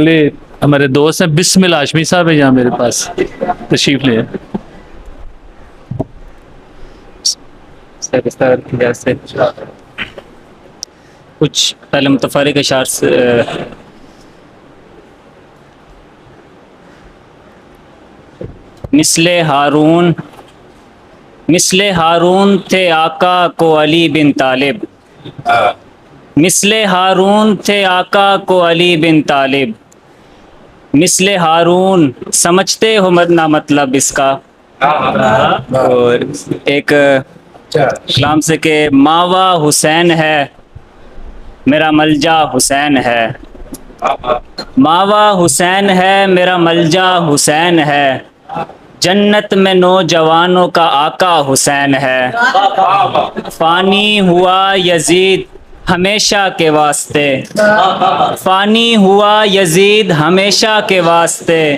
لیے ہمارے دوست ہیں بسمل ہاشمی صاحب ہے یہاں میرے پاس تشریف لے کچھ پہلے متفرق اشعار سے مثل ہارون تھے آقا کو علی بن طالب، مثل ہارون تھے آقا کو علی بن طالب، مثل ہارون سمجھتے ہو نہ مطلب اس کا. اور ایک کلام سے کہ ماوا حسین ہے میرا ملجا حسین ہے، ماوا حسین ہے میرا ملجا حسین ہے، جنت میں نوجوانوں کا آقا حسین ہے، فانی ہوا یزید ہمیشہ کے واسطے، فانی ہوا یزید ہمیشہ کے واسطے،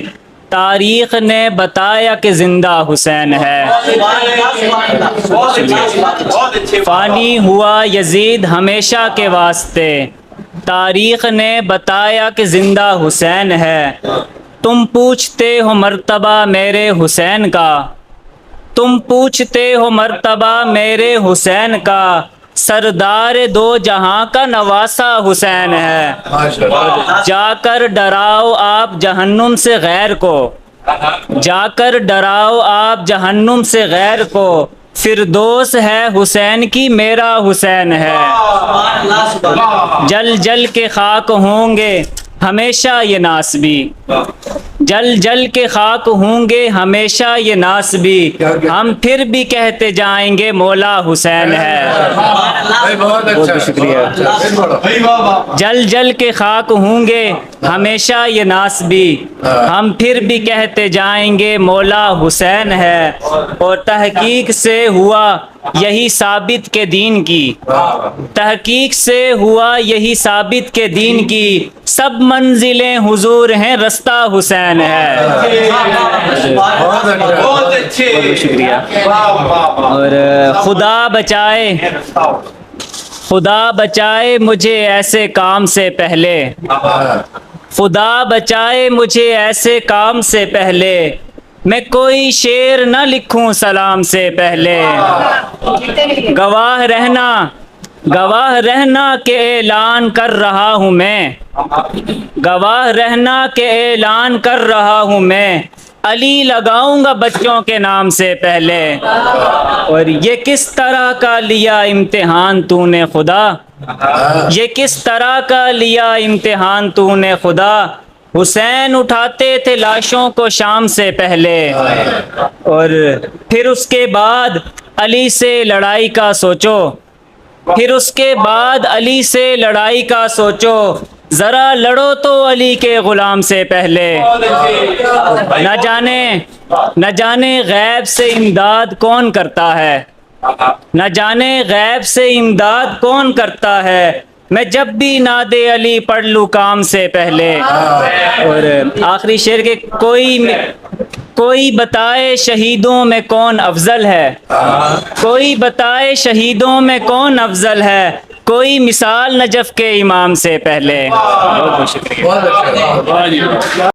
تاریخ نے بتایا کہ زندہ حسین ہے، فانی ہوا یزید ہمیشہ کے واسطے، تاریخ نے بتایا کہ زندہ حسین ہے، تم پوچھتے ہو مرتبہ میرے حسین کا، تم پوچھتے ہو مرتبہ میرے حسین کا، سردار دو جہاں کا نواسا حسین ہے، جا کر ڈراؤ آپ جہنم سے غیر کو، جا کر ڈراؤ آپ جہنم سے غیر کو، فردوس ہے حسین کی میرا حسین ہے، جل جل کے خاک ہوں گے ہمیشہ یہ ناسبی، جل جل کے خاک ہوں گے ہمیشہ یہ ناسبی، ہم پھر بھی کہتے جائیں گے مولا حسین ہے، بہت شکریہ، جل جل کے خاک ہوں گے ہمیشہ یہ ناسبی، ہم پھر بھی کہتے جائیں گے مولا حسین ہے، اور تحقیق سے ہوا یہی ثابت کے دین کی، تحقیق سے ہوا یہی ثابت کے دین کی، سب منزلیں حضور ہیں رستہ حسین ہے، بہت اچھے، شکریہ، اور خدا بچائے، خدا بچائے مجھے ایسے کام سے پہلے، خدا بچائے مجھے ایسے کام سے پہلے، میں کوئی شعر نہ لکھوں سلام سے پہلے، گواہ رہنا، گواہ رہنا کہ اعلان کر رہا ہوں میں، گواہ رہنا کہ اعلان کر رہا ہوں میں، علی لگاؤں گا بچوں کے نام سے پہلے، اور یہ کس طرح کا لیا امتحان تو نے خدا، یہ کس طرح کا لیا امتحان تو نے خدا، حسین اٹھاتے تھے لاشوں کو شام سے پہلے، اور پھر اس کے بعد علی سے لڑائی کا سوچو، پھر اس کے بعد علی سے لڑائی کا سوچو، ذرا لڑو تو علی کے غلام سے پہلے، نہ جانے غیب سے امداد کون کرتا ہے، نہ جانے غیب سے امداد کون کرتا ہے، میں جب بھی ناد علی پڑھ لوں کام سے پہلے، اور آخری شعر کے کوئی بتائے شہیدوں میں کون افضل ہے، کوئی بتائے شہیدوں میں کون افضل ہے، کوئی مثال نجف کے امام سے پہلے. بہت بہت شکریہ.